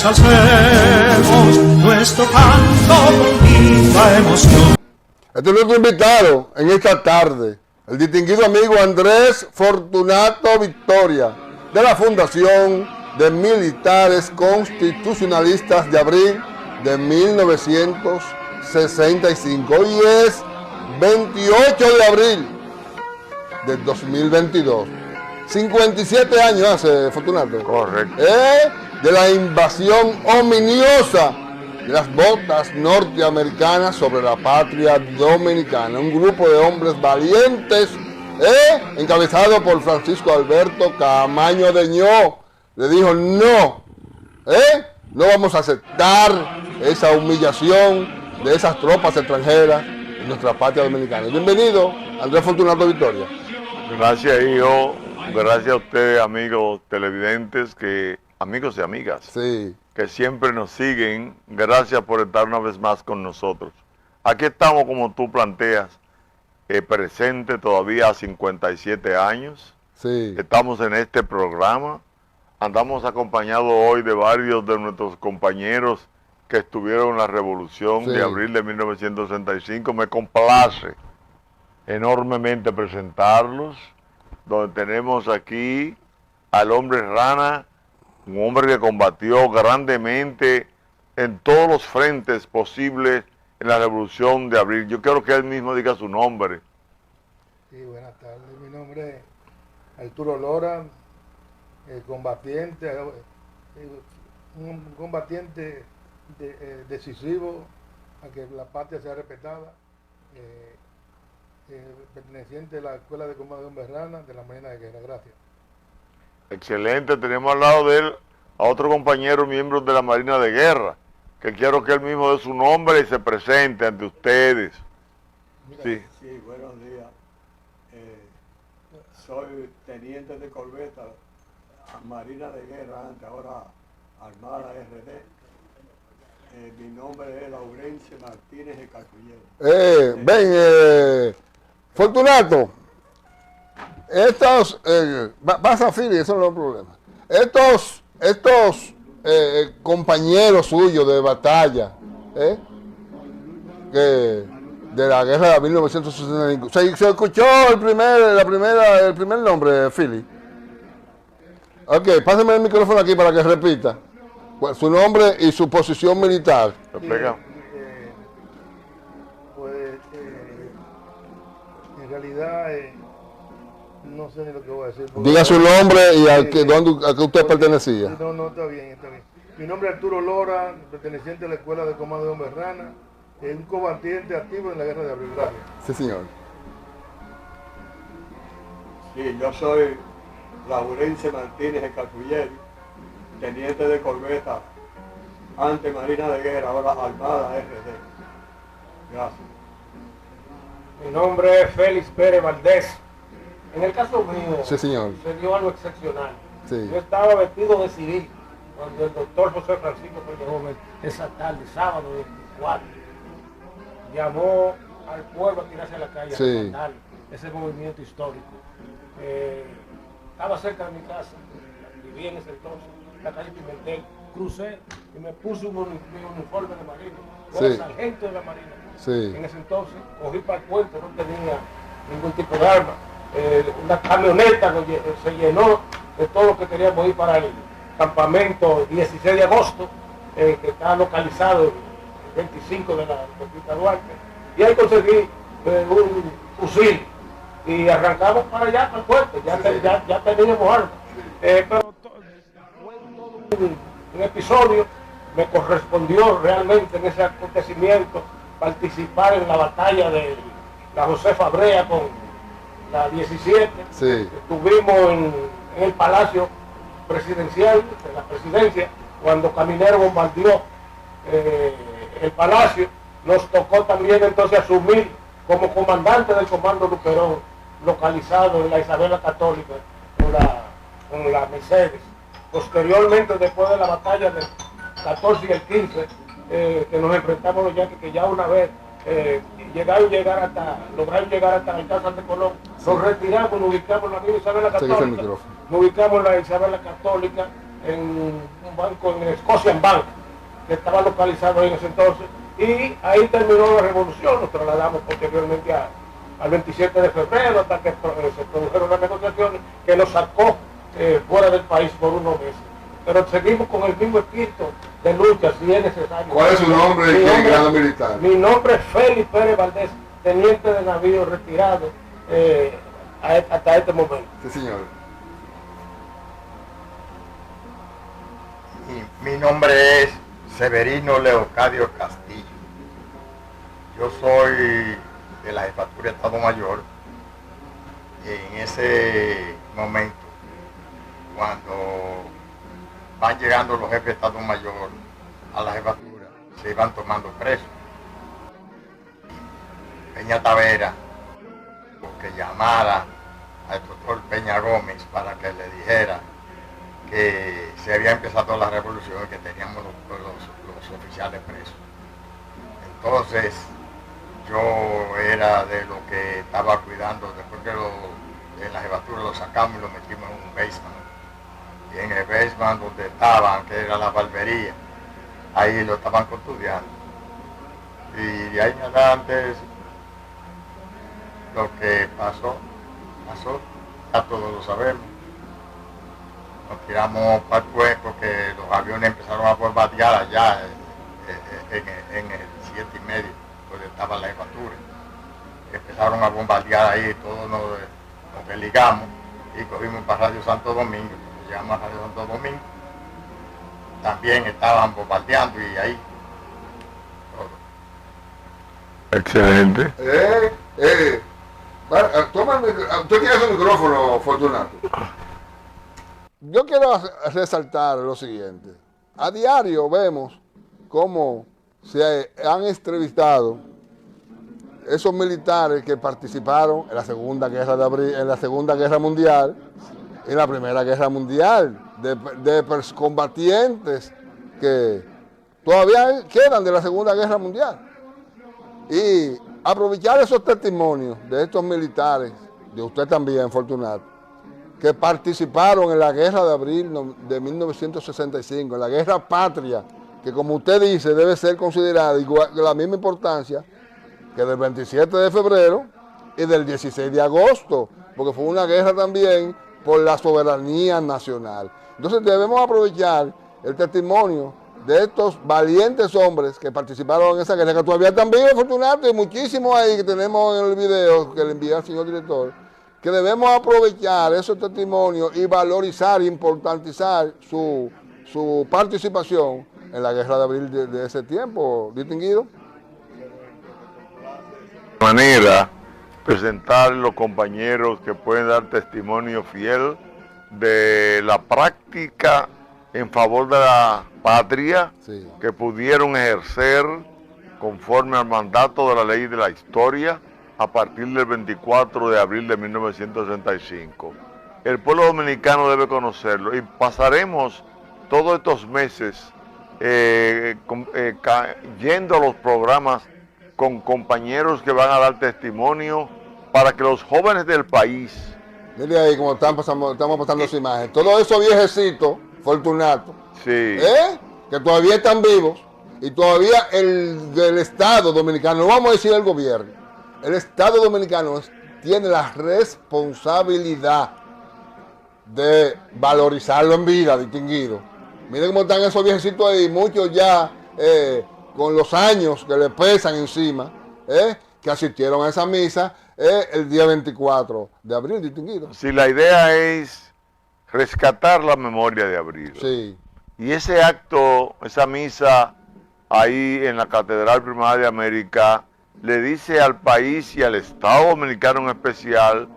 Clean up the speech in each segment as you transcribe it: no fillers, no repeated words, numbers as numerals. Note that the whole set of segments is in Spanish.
Exalcemos nuestro canto con viva emoción. Este es nuestro invitado en esta tarde, el distinguido amigo Andrés Fortunato Victoria, de la Fundación de Militares Constitucionalistas de abril de 1965. Hoy es 28 de abril del 2022. 57 años hace, Fortunato. Correcto. De la invasión ominiosa de las botas norteamericanas sobre la patria dominicana. Un grupo de hombres valientes, encabezado por Francisco Alberto Camaño Deñó, le dijo no, no vamos a aceptar esa humillación de esas tropas extranjeras en nuestra patria dominicana. Bienvenido, Andrés Fortunato Victoria. Gracias, hijo. Gracias a ustedes, amigos televidentes, amigos y amigas, sí, que siempre nos siguen. Gracias por estar una vez más con nosotros. Aquí estamos, como tú planteas, presente todavía a 57 años. Sí. Estamos en este programa. Andamos acompañados hoy de varios de nuestros compañeros que estuvieron en la revolución de abril de 1965. Me complace enormemente presentarlos, donde tenemos aquí al hombre rana, un hombre que combatió grandemente en todos los frentes posibles en la revolución de abril. Yo quiero que él mismo diga su nombre. Sí, buenas tardes. Mi nombre es Arturo Lora, combatiente, un combatiente decisivo a que la patria sea respetada, perteneciente a la Escuela de Comando de Hombres Rana de la Marina de Guerra. Gracias. Excelente. Tenemos al lado de él a otro compañero miembro de la Marina de Guerra, que quiero que él mismo dé su nombre y se presente ante ustedes. Sí, buenos días. Soy teniente de corbeta, Marina de Guerra, antes, ahora Armada RD. Mi nombre es Laurencio Martínez de Calcullero. Fortunato, estos, vas a Philly, eso no es un problema. Estos compañeros suyos de batalla, de la guerra de 1965, se escuchó el primer nombre, Philly. Ok, pásame el micrófono aquí para que repita su nombre y su posición militar. En realidad no sé ni lo que voy a decir. Diga su nombre y a qué usted pertenecía. No, está bien. Mi nombre es Arturo Lora, perteneciente a la Escuela de Comando de Hombres Rana, un combatiente activo en la guerra de abril. Gracias. Sí, señor. Sí, yo soy Laurencio Martínez de Calcullero, teniente de corbeta, antes Marina de Guerra, ahora Armada RD. Gracias. Mi nombre es Félix Pérez Valdés. En el caso mío, sí, señor, se dio algo excepcional. Sí. Yo estaba vestido de civil cuando el doctor José Francisco Pérez, esa tarde, sábado 24, llamó al pueblo a tirarse a la calle, sí, a demandar ese movimiento histórico. Estaba cerca de mi casa, vivía en ese entonces, la calle Pimentel, crucé y me puse mi uniforme de marina. Yo era sargento de la marina. Sí. En ese entonces cogí para el puente, no tenía ningún tipo de arma. Una camioneta se llenó de todo lo que queríamos ir para el campamento 16 de agosto, que está localizado el 25 de la autopista Duarte. Y ahí conseguí un fusil y arrancamos para allá, para el puente. Ya teníamos armas. Pero fue todo un episodio. Me correspondió realmente en ese acontecimiento participar en la batalla de la Josefa Brea con la 17. Sí. Estuvimos en el Palacio Presidencial, en la presidencia, cuando Caminero bombardeó el Palacio. Nos tocó también entonces asumir como comandante del Comando Luperón, localizado en la Isabela Católica, con la Mercedes. Posteriormente, después de la batalla del 14 y el 15, que nos enfrentamos los yaquis, que ya una vez lograron llegar hasta la Alcázar de Colón, nos retiramos, nos ubicamos en la misma Isabela Católica, nos ubicamos en la Isabela Católica, en un banco, en el Scotiabank Bank, que estaba localizado ahí en ese entonces, y ahí terminó la revolución. Nos trasladamos posteriormente al 27 de febrero hasta que se produjeron las negociaciones que nos sacó fuera del país por unos meses. Pero seguimos con el mismo espíritu de lucha si es necesario. ¿Cuál es su nombre y qué grado militar? Mi nombre es Félix Pérez Valdés, teniente de navío retirado hasta este momento. Sí, señor. Mi nombre es Severino Leocadio Castillo. Yo soy de la Jefatura de Estado Mayor. En ese momento, cuando van llegando los jefes de Estado Mayor a la jefatura, se iban tomando presos. Peña Tavera, que llamara al doctor Peña Gómez para que le dijera que se había empezado la revolución y que teníamos los oficiales presos. Entonces, yo era de lo que estaba cuidando, después que en la jefatura lo sacamos y lo metimos en un basement. Y en el basement donde estaban, que era la barbería, ahí lo estaban custodiando. Y de ahí en adelante, lo que pasó, ya todos lo sabemos. Nos tiramos para el cuerpo, que los aviones empezaron a bombardear allá en el 7:30, donde estaba la jefatura. Empezaron a bombardear ahí, todos nos desligamos y cogimos para Radio Santo Domingo. Cuando llegamos a Radio Santo Domingo, también estaban bombardeando y ahí todo. Excelente. Usted tiene su micrófono, Fortunato. Yo quiero resaltar lo siguiente. A diario vemos cómo se han entrevistado esos militares que participaron en la Segunda Guerra de Abril, en la Segunda Guerra Mundial, en la Primera Guerra Mundial, de combatientes que todavía quedan de la Segunda Guerra Mundial. Y aprovechar esos testimonios de estos militares, de usted también, Fortunato, que participaron en la Guerra de Abril de 1965, en la Guerra Patria, que como usted dice debe ser considerada igual, de la misma importancia que del 27 de febrero y del 16 de agosto, porque fue una guerra también por la soberanía nacional. Entonces debemos aprovechar el testimonio de estos valientes hombres que participaron en esa guerra, que todavía están vivos, Fortunato, y muchísimos ahí que tenemos en el video que le envié al señor director, que debemos aprovechar esos testimonios y valorizar, importantizar su participación en la Guerra de Abril de ese tiempo, distinguido. De manera, presentar los compañeros que pueden dar testimonio fiel de la práctica en favor de la patria, sí, que pudieron ejercer conforme al mandato de la ley de la historia a partir del 24 de abril de 1965. El pueblo dominicano debe conocerlo y pasaremos todos estos meses yendo a los programas con compañeros que van a dar testimonio para que los jóvenes del país... Mire ahí como estamos pasando esa imagen. Todos esos viejecitos, Fortunato, sí, que todavía están vivos y todavía el Estado Dominicano, no vamos a decir el gobierno, el Estado Dominicano tiene la responsabilidad de valorizarlo en vida, distinguido. Miren cómo están esos viejecitos ahí, muchos ya con los años que le pesan encima, que asistieron a esa misa el día 24 de abril, distinguido. Si la idea es rescatar la memoria de abril. Sí. Y ese acto, esa misa ahí en la Catedral Primada de América, le dice al país y al Estado Dominicano en especial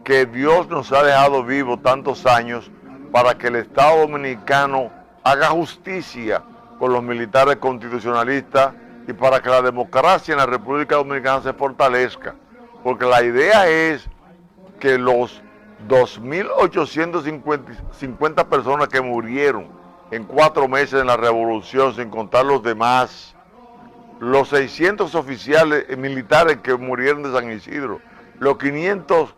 que Dios nos ha dejado vivos tantos años para que el Estado Dominicano haga justicia con los militares constitucionalistas y para que la democracia en la República Dominicana se fortalezca. Porque la idea es que los 2.850 personas que murieron en 4 meses en la revolución, sin contar los demás, los 600 oficiales militares que murieron de San Isidro, los 500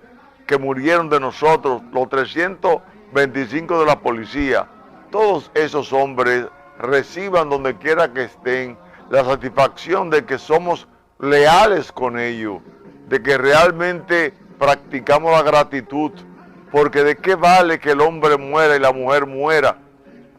que murieron de nosotros, los 325 de la policía, todos esos hombres reciban donde quiera que estén la satisfacción de que somos leales con ellos, de que realmente practicamos la gratitud, porque de qué vale que el hombre muera y la mujer muera,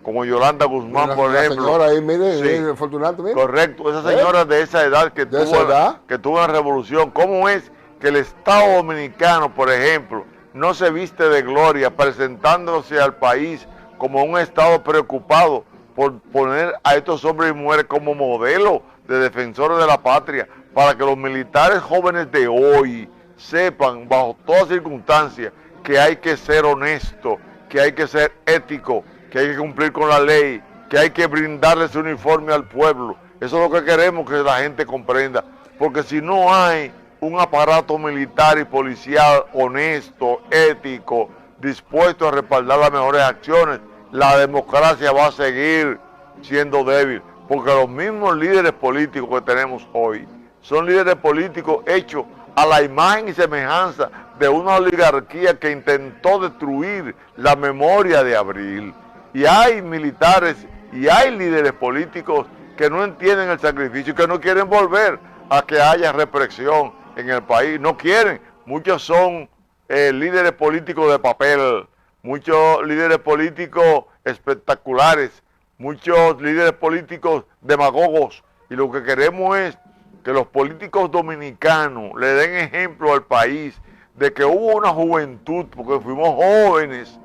como Yolanda Guzmán, por ejemplo. Señora ahí, mire, Sí. Fortunato, mire. Correcto, esa señora de esa edad que tuvo la revolución. ¿Cómo es que el Estado Dominicano, por ejemplo, no se viste de gloria presentándose al país como un Estado preocupado por poner a estos hombres y mujeres como modelo de defensores de la patria, para que los militares jóvenes de hoy sepan, bajo todas circunstancias, que hay que ser honesto, que hay que ser ético, que hay que cumplir con la ley, que hay que brindarle ese uniforme al pueblo? Eso es lo que queremos que la gente comprenda, porque si no hay un aparato militar y policial honesto, ético, dispuesto a respaldar las mejores acciones, la democracia va a seguir siendo débil, porque los mismos líderes políticos que tenemos hoy son líderes políticos hechos a la imagen y semejanza de una oligarquía que intentó destruir la memoria de Abril. Y hay militares y hay líderes políticos que no entienden el sacrificio y que no quieren volver a que haya represión en el país. No quieren. Muchos son líderes políticos de papel, muchos líderes políticos espectaculares, muchos líderes políticos demagogos. Y lo que queremos es que los políticos dominicanos le den ejemplo al país de que hubo una juventud, porque fuimos jóvenes,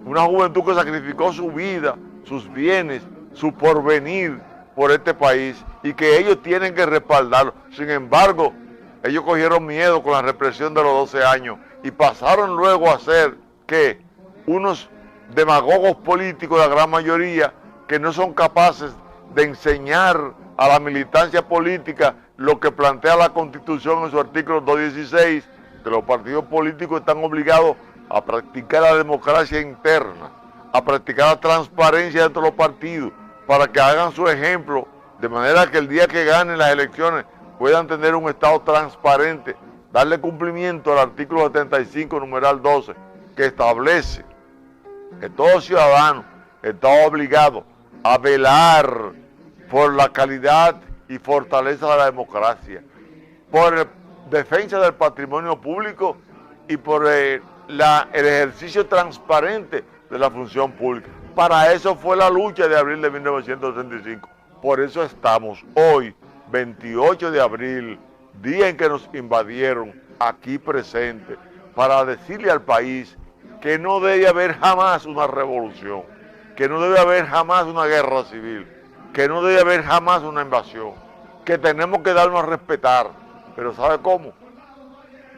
una juventud que sacrificó su vida, sus bienes, su porvenir por este país, y que ellos tienen que respaldarlo. Sin embargo, ellos cogieron miedo con la represión de los 12 años y pasaron luego a ser, ¿qué? Unos demagogos políticos, la gran mayoría, que no son capaces de enseñar a la militancia política lo que plantea la Constitución en su artículo 216, que los partidos políticos están obligados a practicar la democracia interna, a practicar la transparencia dentro de los partidos, para que hagan su ejemplo, de manera que el día que ganen las elecciones puedan tener un Estado transparente, darle cumplimiento al artículo 75, numeral 12, que establece que todo ciudadano está obligado a velar por la calidad y fortaleza de la democracia, por defensa del patrimonio público y por el ejercicio transparente de la función pública. Para eso fue la lucha de abril de 1965. Por eso estamos hoy, 28 de abril, día en que nos invadieron, aquí presentes, para decirle al país que no debe haber jamás una revolución, que no debe haber jamás una guerra civil, que no debe haber jamás una invasión, que tenemos que darnos a respetar. Pero ¿sabe cómo?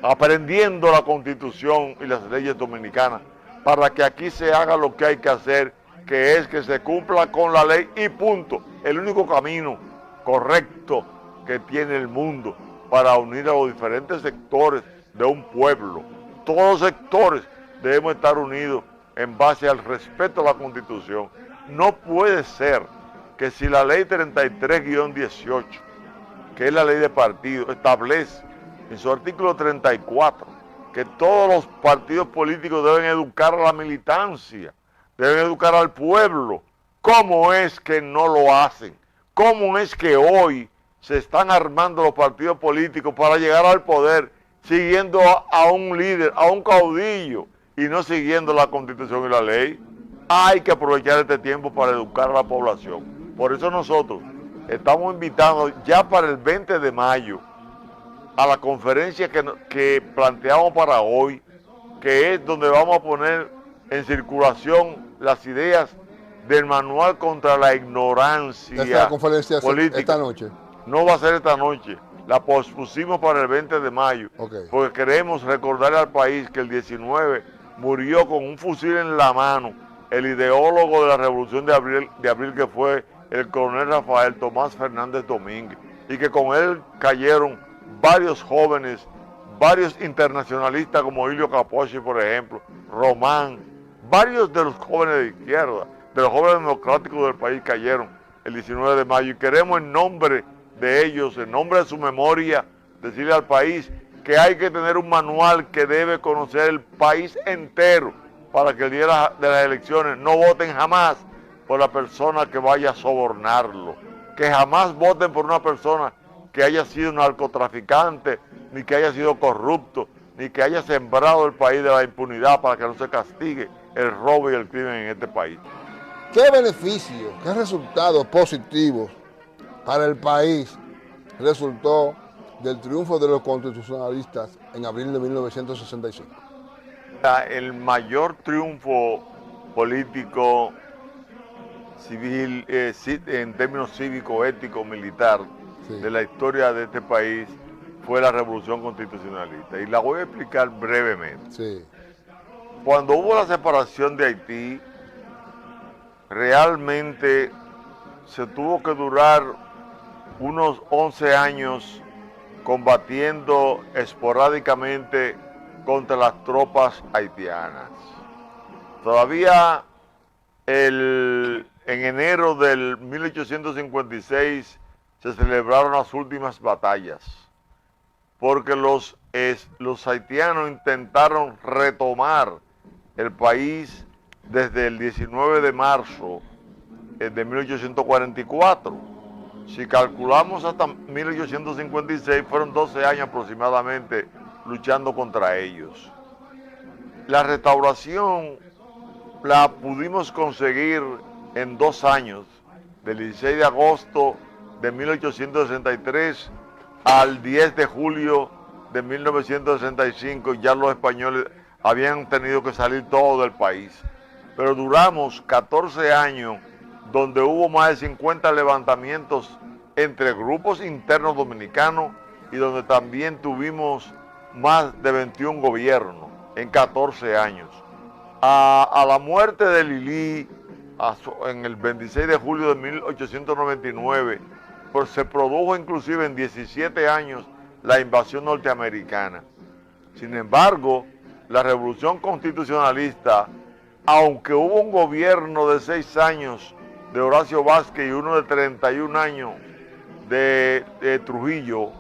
Aprendiendo la Constitución y las leyes dominicanas, para que aquí se haga lo que hay que hacer, que es que se cumpla con la ley y punto. El único camino correcto que tiene el mundo para unir a los diferentes sectores de un pueblo. Todos los sectores debemos estar unidos en base al respeto a la Constitución. No puede ser que si la ley 33-18, que es la ley de partidos, establece en su artículo 34 que todos los partidos políticos deben educar a la militancia, deben educar al pueblo, ¿cómo es que no lo hacen? ¿Cómo es que hoy se están armando los partidos políticos para llegar al poder siguiendo a un líder, a un caudillo, y no siguiendo la Constitución y la ley? Hay que aprovechar este tiempo para educar a la población. Por eso nosotros estamos invitando ya para el 20 de mayo a la conferencia que planteamos para hoy, que es donde vamos a poner en circulación las ideas del manual contra la ignorancia. ¿Esta es la conferencia política. Esta noche? No va a ser esta noche, la pospusimos para el 20 de mayo, porque queremos recordarle al país que el 19 murió con un fusil en la mano el ideólogo de la Revolución de abril que fue el coronel Rafael Tomás Fernández Domínguez, y que con él cayeron varios jóvenes, varios internacionalistas como Ilio Capocci, por ejemplo, Román, varios de los jóvenes de izquierda, de los jóvenes democráticos del país cayeron el 19 de mayo, y queremos en nombre de ellos, en nombre de su memoria, decirle al país que hay que tener un manual que debe conocer el país entero, para que el día de las elecciones no voten jamás por la persona que vaya a sobornarlo, que jamás voten por una persona que haya sido narcotraficante, ni que haya sido corrupto, ni que haya sembrado el país de la impunidad para que no se castigue el robo y el crimen en este país. ¿Qué beneficios, qué resultados positivos para el país resultó del triunfo de los constitucionalistas en abril de 1965? El mayor triunfo político, civil, en términos cívico, ético, militar, Sí. de la historia de este país fue la Revolución Constitucionalista. Y la voy a explicar brevemente. Sí. Cuando hubo la separación de Haití, realmente se tuvo que durar unos 11 años combatiendo esporádicamente contra las tropas haitianas. Todavía en enero del 1856 se celebraron las últimas batallas, porque los haitianos intentaron retomar el país desde el 19 de marzo de 1844. Si calculamos hasta 1856, fueron 12 años aproximadamente luchando contra ellos. La restauración la pudimos conseguir en 2 años, del 16 de agosto de 1863 al 10 de julio de 1965, ya los españoles habían tenido que salir todos del país. Pero duramos 14 años donde hubo más de 50 levantamientos entre grupos internos dominicanos y donde también tuvimos más de 21 gobiernos en 14 años. A la muerte de Lili, en el 26 de julio de 1899, pues se produjo inclusive en 17 años la invasión norteamericana. Sin embargo, la Revolución Constitucionalista, aunque hubo un gobierno de 6 años de Horacio Vázquez y uno de 31 años de Trujillo,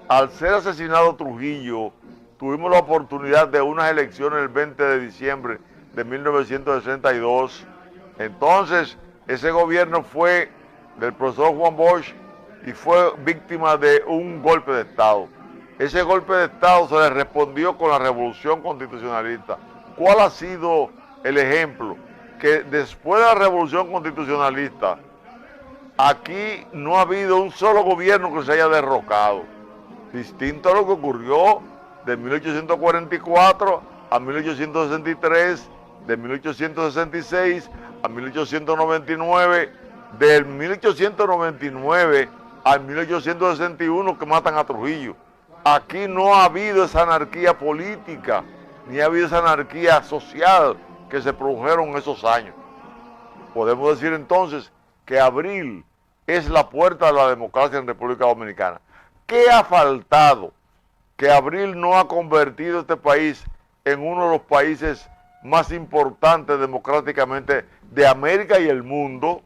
al ser asesinado Trujillo, tuvimos la oportunidad de unas elecciones el 20 de diciembre de 1962. Entonces, ese gobierno fue del profesor Juan Bosch y fue víctima de un golpe de Estado. Ese golpe de Estado se le respondió con la Revolución Constitucionalista. ¿Cuál ha sido el ejemplo? Que después de la Revolución Constitucionalista, aquí no ha habido un solo gobierno que se haya derrocado. Distinto a lo que ocurrió de 1844 a 1863, de 1866 a 1899, del 1899 al 1861 que matan a Trujillo. Aquí no ha habido esa anarquía política, ni ha habido esa anarquía social que se produjeron en esos años. Podemos decir entonces que abril es la puerta de la democracia en República Dominicana. ¿Qué ha faltado? Que abril no ha convertido este país en uno de los países más importantes democráticamente de América y el mundo.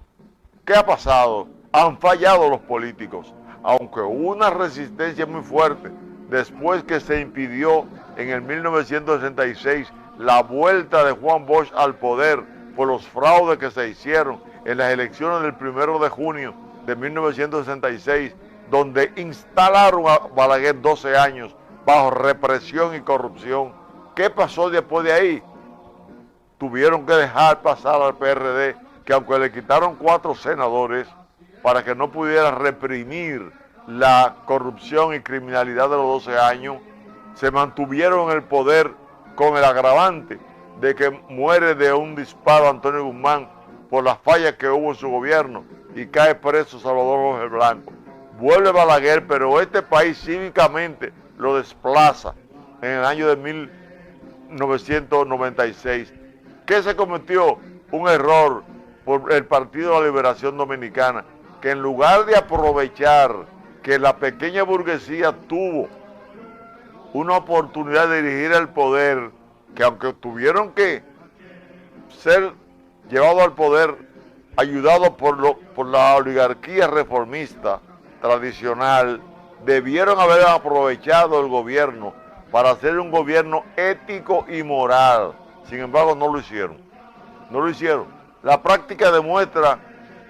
¿Qué ha pasado? Han fallado los políticos, aunque hubo una resistencia muy fuerte después que se impidió en el 1966 la vuelta de Juan Bosch al poder por los fraudes que se hicieron en las elecciones del 1 de junio de 1966, donde instalaron a Balaguer 12 años bajo represión y corrupción. ¿Qué pasó después de ahí? Tuvieron que dejar pasar al PRD, que aunque le quitaron 4 senadores para que no pudiera reprimir la corrupción y criminalidad de los 12 años, se mantuvieron en el poder con el agravante de que muere de un disparo Antonio Guzmán por las fallas que hubo en su gobierno y cae preso Salvador Jorge Blanco. Vuelve Balaguer, pero este país cívicamente lo desplaza en el año de 1996. ¿Qué se cometió? Un error por el Partido de la Liberación Dominicana, que en lugar de aprovechar que la pequeña burguesía tuvo una oportunidad de dirigir el poder, que aunque tuvieron que ser llevados al poder ayudados por la oligarquía reformista tradicional, debieron haber aprovechado el gobierno para hacer un gobierno ético y moral. Sin embargo, no lo hicieron. No lo hicieron. La práctica demuestra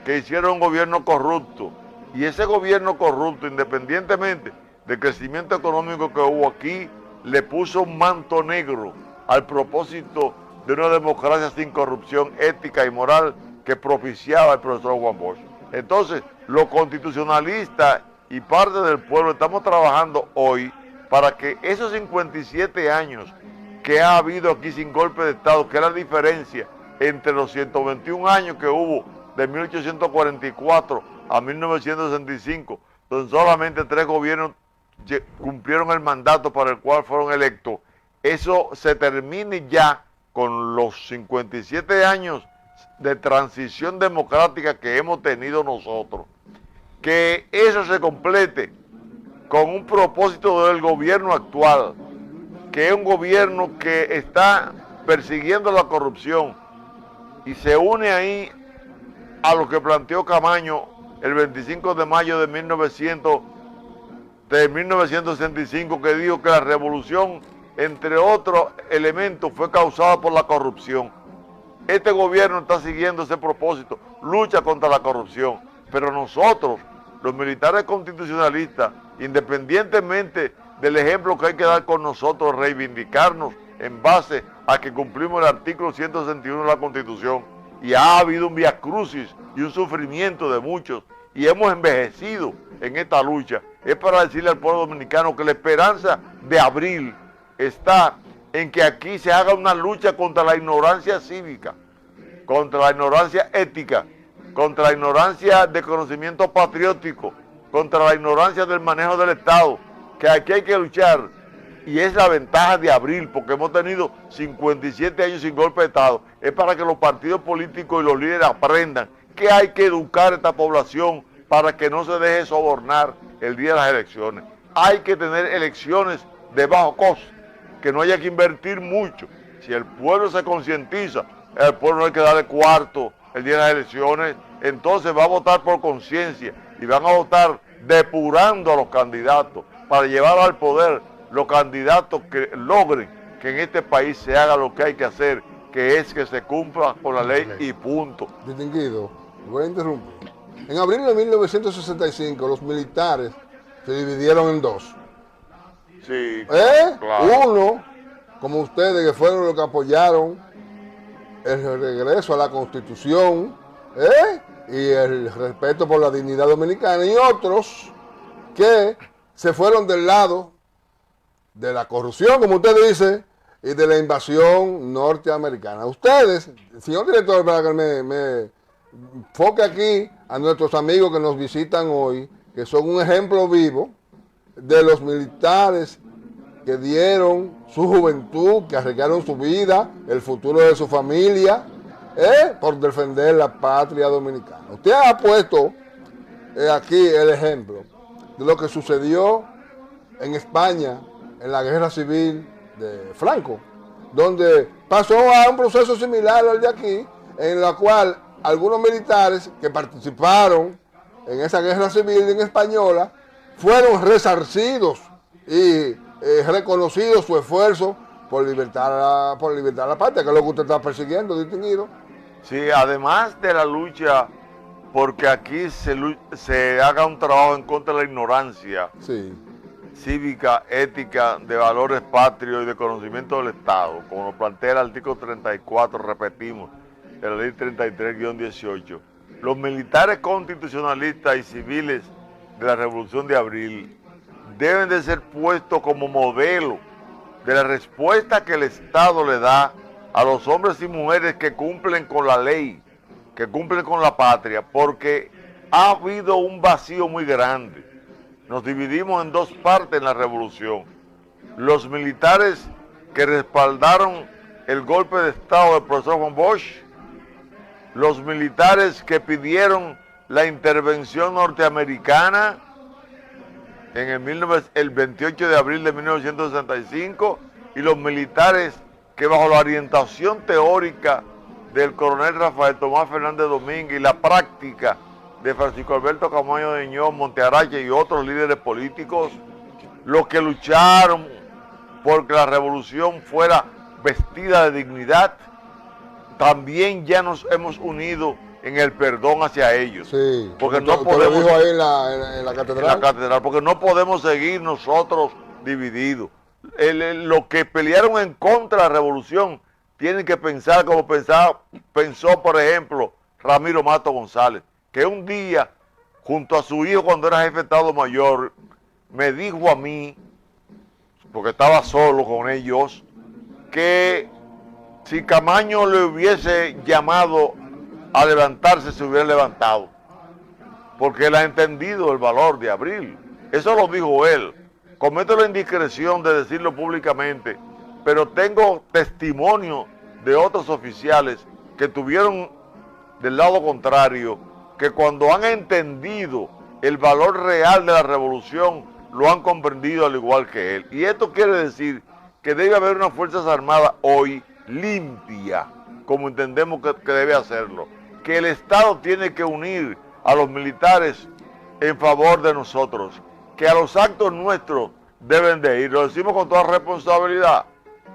que hicieron un gobierno corrupto. Y ese gobierno corrupto, independientemente del crecimiento económico que hubo aquí, le puso un manto negro al propósito de una democracia sin corrupción ética y moral que propiciaba el profesor Juan Bosch. Entonces, los constitucionalistas y parte del pueblo estamos trabajando hoy para que esos 57 años que ha habido aquí sin golpe de Estado, que es la diferencia entre los 121 años que hubo de 1844 a 1965, donde solamente 3 gobiernos cumplieron el mandato para el cual fueron electos, eso se termine ya con los 57 años de transición democrática que hemos tenido nosotros. Que eso se complete con un propósito del gobierno actual, que es un gobierno que está persiguiendo la corrupción y se une ahí a lo que planteó Camaño el 25 de mayo de 1965, que dijo que la revolución, entre otros elementos, fue causada por la corrupción. Este gobierno está siguiendo ese propósito, lucha contra la corrupción, pero nosotros, los militares constitucionalistas, independientemente del ejemplo que hay que dar con nosotros, reivindicarnos en base a que cumplimos el artículo 161 de la Constitución, y ha habido un viacrucis y un sufrimiento de muchos, y hemos envejecido en esta lucha, es para decirle al pueblo dominicano que la esperanza de abril está en que aquí se haga una lucha contra la ignorancia cívica, contra la ignorancia ética, contra la ignorancia de conocimiento patriótico, contra la ignorancia del manejo del Estado, que aquí hay que luchar, y es la ventaja de abril, porque hemos tenido 57 años sin golpe de Estado, es para que los partidos políticos y los líderes aprendan que hay que educar a esta población para que no se deje sobornar el día de las elecciones. Hay que tener elecciones de bajo costo, que no haya que invertir mucho. Si el pueblo se concientiza, el pueblo no hay que darle cuarto el día de las elecciones, entonces va a votar por conciencia y van a votar depurando a los candidatos para llevar al poder los candidatos que logren que en este país se haga lo que hay que hacer, que es que se cumpla con la ley y punto. Distinguido, voy a interrumpir. En abril de 1965 los militares se dividieron en dos. Sí, claro. Uno, como ustedes, que fueron los que apoyaron el regreso a la Constitución y el respeto por la dignidad dominicana, y otros que se fueron del lado de la corrupción, como usted dice, y de la invasión norteamericana. Ustedes, señor director, para que me enfoque aquí a nuestros amigos que nos visitan hoy, que son un ejemplo vivo de los militares que dieron su juventud, que arriesgaron su vida, el futuro de su familia, por defender la patria dominicana. Usted ha puesto aquí el ejemplo de lo que sucedió en España en la guerra civil de Franco, donde pasó a un proceso similar al de aquí, en la cual algunos militares que participaron en esa guerra civil en española fueron resarcidos y reconocidos su esfuerzo por libertar la patria, que es lo que usted está persiguiendo, distinguido. Sí, además de la lucha porque aquí se haga un trabajo en contra de la ignorancia cívica, ética, de valores patrios y de conocimiento del Estado, como lo plantea el artículo 34, repetimos, de la ley 33-18. Los militares constitucionalistas y civiles de la Revolución de Abril deben de ser puestos como modelo de la respuesta que el Estado le da a los hombres y mujeres que cumplen con la ley, que cumplen con la patria, porque ha habido un vacío muy grande. Nos dividimos en dos partes en la revolución. Los militares que respaldaron el golpe de Estado del profesor Juan Bosch, los militares que pidieron la intervención norteamericana en el 28 de abril de 1965, y los militares que bajo la orientación teórica del coronel Rafael Tomás Fernández Domínguez y la práctica de Francisco Alberto Camaño de Ñón, Montearache y otros líderes políticos, los que lucharon porque la revolución fuera vestida de dignidad, también ya nos hemos unido en el perdón hacia ellos. Sí. Porque no Usted lo podemos... dijo ahí en la catedral. En la catedral, porque no podemos seguir nosotros divididos. Los que pelearon en contra de la revolución tienen que pensar como pensó, por ejemplo, Ramiro Mato González, que un día, junto a su hijo cuando era jefe de Estado Mayor, me dijo a mí, porque estaba solo con ellos, que si Camaño le hubiese llamado a levantarse, se hubiera levantado, porque él ha entendido el valor de Abril. Eso lo dijo él. Cometo la indiscreción de decirlo públicamente, pero tengo testimonio de otros oficiales que tuvieron del lado contrario, que cuando han entendido el valor real de la revolución, lo han comprendido al igual que él. Y esto quiere decir que debe haber unas Fuerzas Armadas hoy limpia, como entendemos que debe hacerlo. Que el Estado tiene que unir a los militares en favor de nosotros, que a los actos nuestros deben de ir. Lo decimos con toda responsabilidad.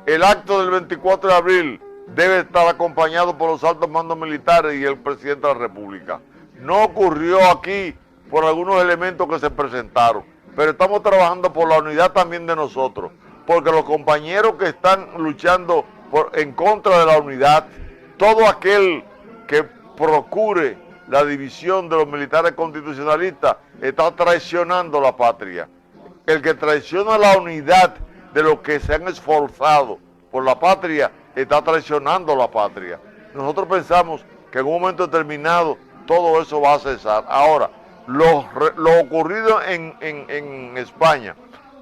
El acto del 24 de abril debe estar acompañado por los altos mandos militares y el presidente de la República. No ocurrió aquí por algunos elementos que se presentaron, pero estamos trabajando por la unidad también de nosotros, porque los compañeros que están luchando en contra de la unidad, todo aquel que procure la división de los militares constitucionalistas está traicionando la patria. El que traiciona la unidad de los que se han esforzado por la patria está traicionando la patria. Nosotros pensamos que en un momento determinado todo eso va a cesar. Ahora, lo ocurrido en España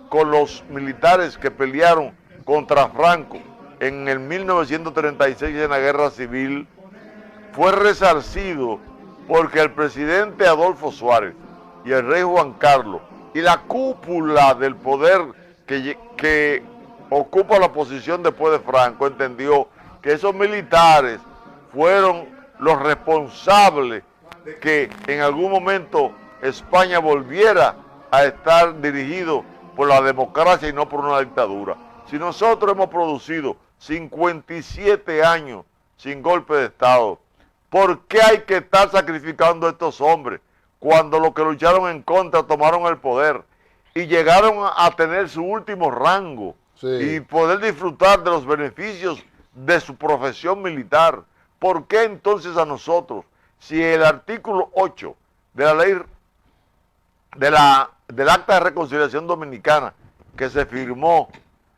con los militares que pelearon contra Franco en el 1936 en la guerra civil fue resarcido porque el presidente Adolfo Suárez y el rey Juan Carlos y la cúpula del poder que ocupa la posición después de Franco entendió que esos militares fueron los responsables de que en algún momento España volviera a estar dirigido por la democracia y no por una dictadura. Si nosotros hemos producido 57 años sin golpe de Estado, ¿por qué hay que estar sacrificando a estos hombres cuando los que lucharon en contra tomaron el poder y llegaron a tener su último rango y poder disfrutar de los beneficios de su profesión militar? ¿Por qué entonces a nosotros, si el artículo 8 de la ley del Acta de Reconciliación Dominicana que se firmó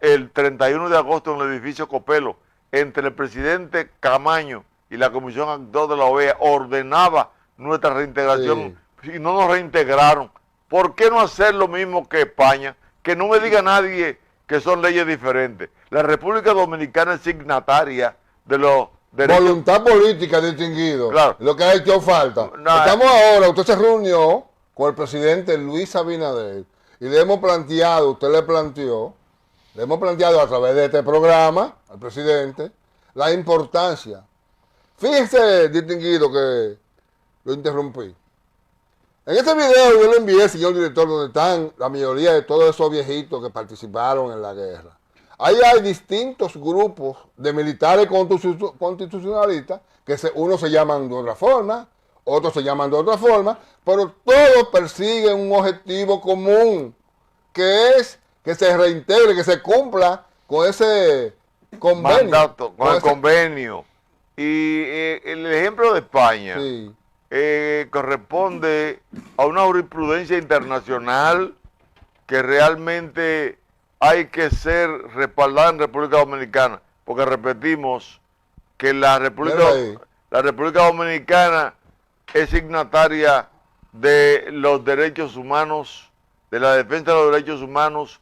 el 31 de agosto en el edificio Copelo entre el presidente Camaño y la Comisión Actor de la OEA ordenaba nuestra reintegración y no nos reintegraron? ¿Por qué no hacer lo mismo que España? Que no me diga nadie que son leyes diferentes. La República Dominicana es signataria de los derechos. Voluntad política, distinguido. Claro. Lo que ha hecho falta. Estamos ahora, usted se reunió con el presidente Luis Abinader y le hemos planteado, le hemos planteado a través de este programa al presidente la importancia. Fíjese, distinguido, que lo interrumpí. En este video yo le envié, señor director, donde están la mayoría de todos esos viejitos que participaron en la guerra. Ahí hay distintos grupos de militares constitucionalistas, que unos se llaman de otra forma, otros se llaman de otra forma, pero todos persiguen un objetivo común, que es que se reintegre, que se cumpla con ese convenio. Mandato, con el convenio. Y el ejemplo de España corresponde a una jurisprudencia internacional que realmente hay que ser respaldada en República Dominicana, porque repetimos que la República Dominicana es signataria de los derechos humanos, de la defensa de los derechos humanos,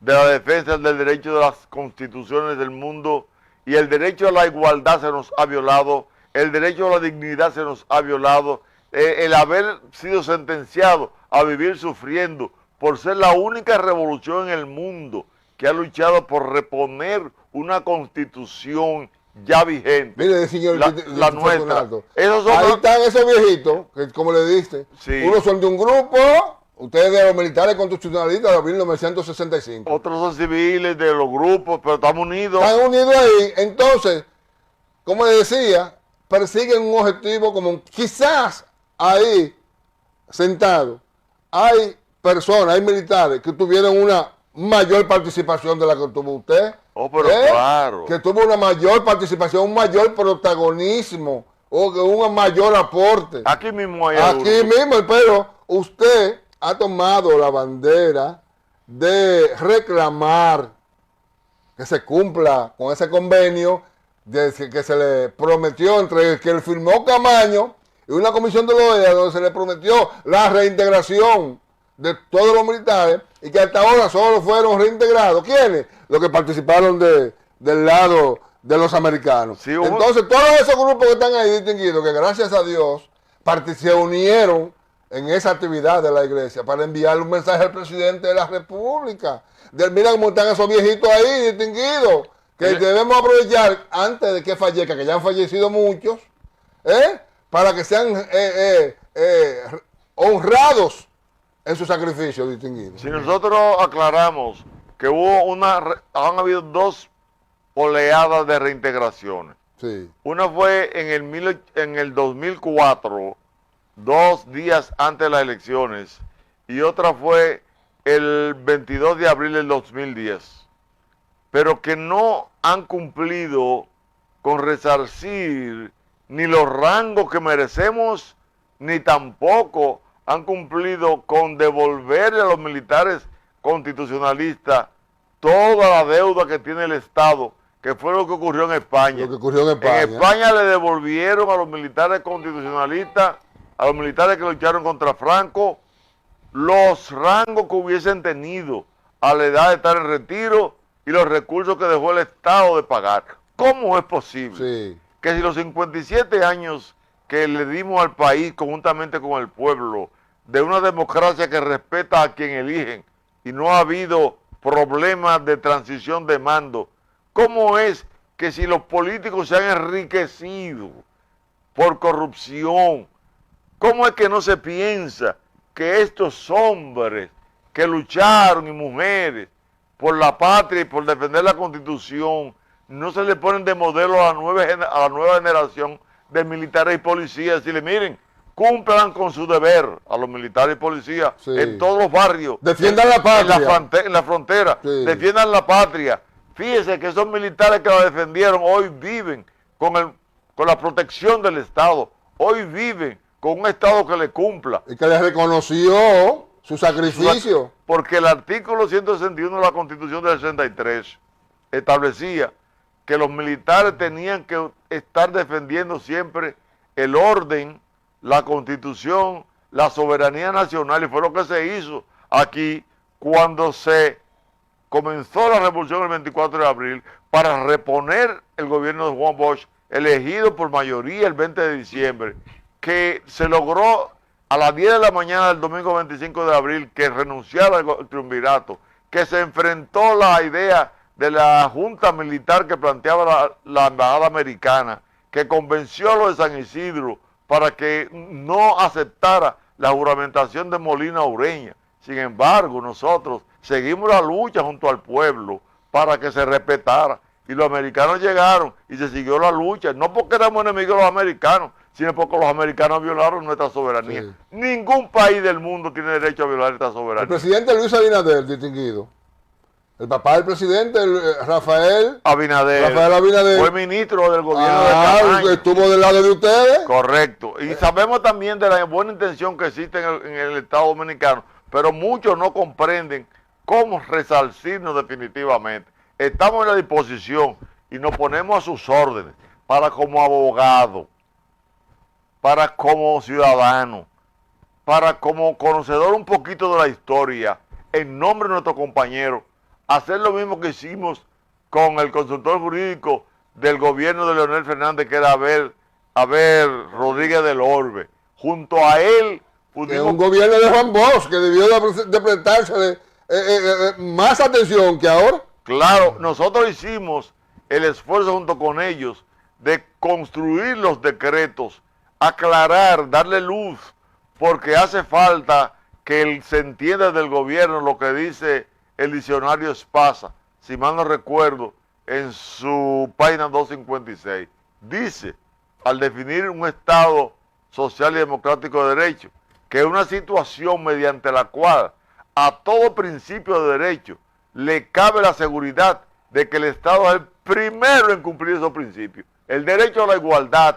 de la defensa del derecho de las constituciones del mundo, y el derecho a la igualdad se nos ha violado, el derecho a la dignidad se nos ha violado, el haber sido sentenciado a vivir sufriendo por ser la única revolución en el mundo que ha luchado por reponer una constitución ya vigente. Mire, señor, la nuestra. Ahí están esos viejitos, que como le diste, unos son de un grupo, ustedes de los militares constitucionalistas de 1965. Otros son civiles de los grupos, pero estamos unidos. Están unidos ahí. Entonces, como le decía, persiguen un objetivo común. Quizás ahí, sentado, hay personas, hay militares que tuvieron una mayor participación de la que tuvo usted. Oh, pero claro. Que tuvo una mayor participación, un mayor protagonismo, o que un mayor aporte. Aquí mismo hay Aquí mismo, pero usted ha tomado la bandera de reclamar que se cumpla con ese convenio que se le prometió entre el que él firmó Camaño y una comisión de la OEA donde se le prometió la reintegración de todos los militares y que hasta ahora solo fueron reintegrados. ¿Quiénes? Los que participaron del lado de los americanos. Sí, entonces, todos esos grupos que están ahí distinguidos, que gracias a Dios se unieron en esa actividad de la iglesia para enviarle un mensaje al presidente de la República. Mira cómo están esos viejitos ahí distinguidos, que debemos aprovechar antes de que fallezca, que ya han fallecido muchos, para que sean honrados en su sacrificio distinguido. Si nosotros aclaramos que han habido 2 oleadas de reintegraciones. Sí. Una fue en el 2004, 2 días antes de las elecciones, y otra fue el 22 de abril del 2010, pero que no han cumplido con resarcir ni los rangos que merecemos, ni tampoco han cumplido con devolverle a los militares constitucionalistas toda la deuda que tiene el Estado, que fue lo que ocurrió en España. Lo que ocurrió en España. En España le devolvieron a los militares constitucionalistas, a los militares que lucharon contra Franco, los rangos que hubiesen tenido a la edad de estar en retiro y los recursos que dejó el Estado de pagar. ¿Cómo es posible que si los 57 años que le dimos al país conjuntamente con el pueblo, de una democracia que respeta a quien eligen y no ha habido problemas de transición de mando, cómo es que si los políticos se han enriquecido por corrupción, cómo es que no se piensa que estos hombres que lucharon y mujeres por la patria y por defender la Constitución no se le ponen de modelo a la nueva generación de militares y policías? Decirle, miren, cumplan con su deber a los militares y policías en todos los barrios. Defiendan la patria. En la frontera. Defiendan la patria. Fíjese que esos militares que la defendieron hoy viven con la protección del Estado. Hoy viven con un Estado que le cumpla. Y que les reconoció su sacrificio. Porque el artículo 161 de la Constitución del 63 establecía que los militares tenían que estar defendiendo siempre el orden, la Constitución, la soberanía nacional, y fue lo que se hizo aquí cuando se comenzó la revolución el 24 de abril para reponer el gobierno de Juan Bosch, elegido por mayoría el 20 de diciembre, que se logró a las 10 de la mañana del domingo 25 de abril que renunciara al triunvirato, que se enfrentó la idea de la junta militar que planteaba la embajada americana, que convenció a los de San Isidro para que no aceptara la juramentación de Molina Ureña. Sin embargo, nosotros seguimos la lucha junto al pueblo para que se respetara. Y los americanos llegaron y se siguió la lucha, no porque éramos enemigos de los americanos, sino porque los americanos violaron nuestra soberanía. Ningún país del mundo tiene derecho a violar esta soberanía. El presidente Luis Abinader, distinguido, el papá del presidente, Rafael Abinader, fue ministro del gobierno de Camaño. Estuvo del lado de ustedes. Correcto. Y sabemos también de la buena intención que existe en el Estado Dominicano, pero muchos no comprenden cómo resarcirnos definitivamente. Estamos en la disposición y nos ponemos a sus órdenes para como abogado, para como ciudadano, para como conocedor un poquito de la historia, en nombre de nuestro compañero, hacer lo mismo que hicimos con el consultor jurídico del gobierno de Leonel Fernández, que era Abel Rodríguez del Orbe. Junto a él pudimos... un gobierno de Juan Bosch que debió de prestarse más atención que ahora. Claro, nosotros hicimos el esfuerzo junto con ellos de construir los decretos, aclarar, darle luz, porque hace falta que se entienda del gobierno lo que dice el diccionario Espasa, si mal no recuerdo, en su página 256, dice, al definir un Estado social y democrático de derecho, que es una situación mediante la cual a todo principio de derecho le cabe la seguridad de que el Estado es el primero en cumplir esos principios. El derecho a la igualdad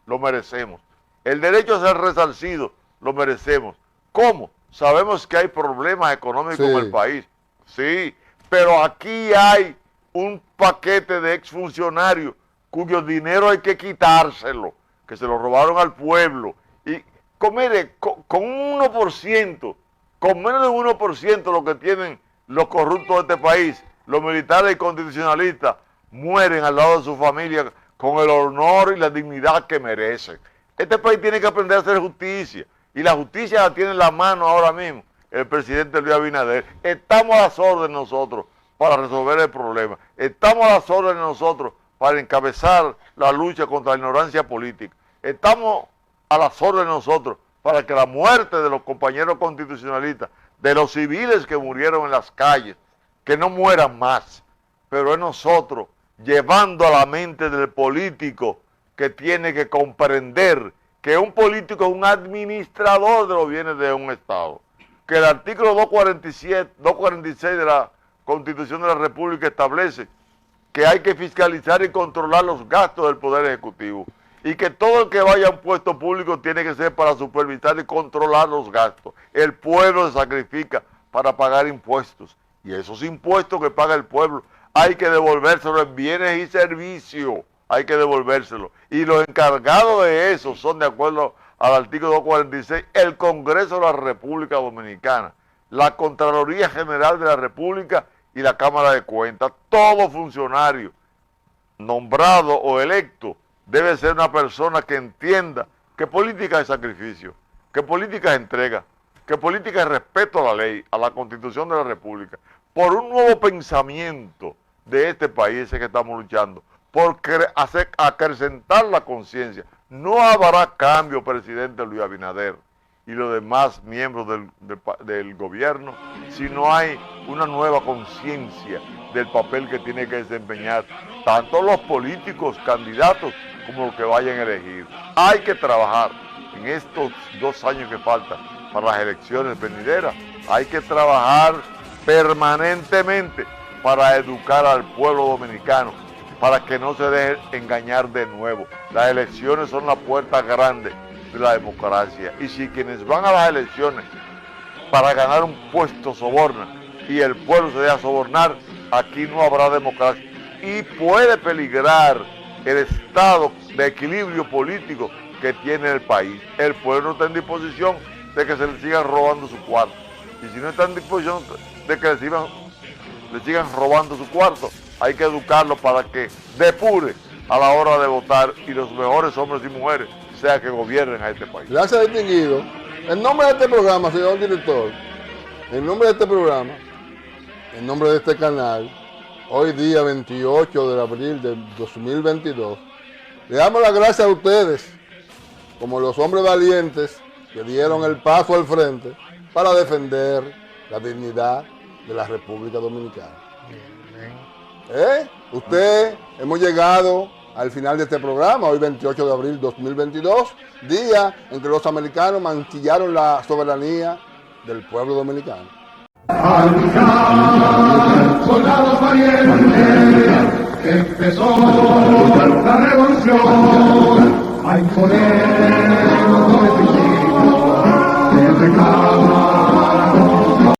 lo merecemos. El derecho a ser resarcido lo merecemos. ¿Cómo? Sabemos que hay problemas económicos en el país. Sí, pero aquí hay un paquete de exfuncionarios cuyo dinero hay que quitárselo, que se lo robaron al pueblo. Y mire, con un 1%, con menos de un 1% lo que tienen los corruptos de este país, los militares y constitucionalistas, mueren al lado de su familia con el honor y la dignidad que merecen. Este país tiene que aprender a hacer justicia, y la justicia la tiene en la mano ahora mismo el presidente Luis Abinader. Estamos a las órdenes nosotros para resolver el problema. Estamos a las órdenes nosotros para encabezar la lucha contra la ignorancia política. Estamos a las órdenes nosotros para que la muerte de los compañeros constitucionalistas, de los civiles que murieron en las calles, que no mueran más. Pero es nosotros llevando a la mente del político que tiene que comprender que un político es un administrador de los bienes de un Estado. Que el artículo 246 de la Constitución de la República establece que hay que fiscalizar y controlar los gastos del Poder Ejecutivo. Y que todo el que vaya a un puesto público tiene que ser para supervisar y controlar los gastos. El pueblo se sacrifica para pagar impuestos. Y esos impuestos que paga el pueblo hay que devolvérselos en bienes y servicios. Hay que devolvérselo. Y los encargados de eso son, de acuerdo al artículo 246, el Congreso de la República Dominicana, la Contraloría General de la República y la Cámara de Cuentas. Todo funcionario nombrado o electo debe ser una persona que entienda que política es sacrificio, que política es entrega, que política es respeto a la ley, a la Constitución de la República, por un nuevo pensamiento de este país que estamos luchando, por acrecentar la conciencia. No habrá cambio, presidente Luis Abinader y los demás miembros del gobierno, si no hay una nueva conciencia del papel que tiene que desempeñar tanto los políticos candidatos como los que vayan a elegir. Hay que trabajar en estos 2 años que faltan para las elecciones venideras. Hay que trabajar permanentemente para educar al pueblo dominicano, para que no se deje engañar de nuevo. Las elecciones son la puerta grande de la democracia, y si quienes van a las elecciones para ganar un puesto sobornan y el pueblo se deja sobornar, aquí no habrá democracia y puede peligrar el estado de equilibrio político que tiene el país. El pueblo no está en disposición de que se le sigan robando su cuarto, y si no está en disposición de que le sigan robando su cuarto, hay que educarlo para que depure a la hora de votar y los mejores hombres y mujeres sea que gobiernen a este país. Gracias, distinguido. En nombre de este programa, señor director, en nombre de este programa, en nombre de este canal, hoy día 28 de abril de 2022, le damos las gracias a ustedes, como los hombres valientes que dieron el paso al frente para defender la dignidad de la República Dominicana. Hemos llegado al final de este programa, hoy 28 de abril 2022, día en que los americanos mancillaron la soberanía del pueblo dominicano. Soldados valientes, empezó la revolución a imponer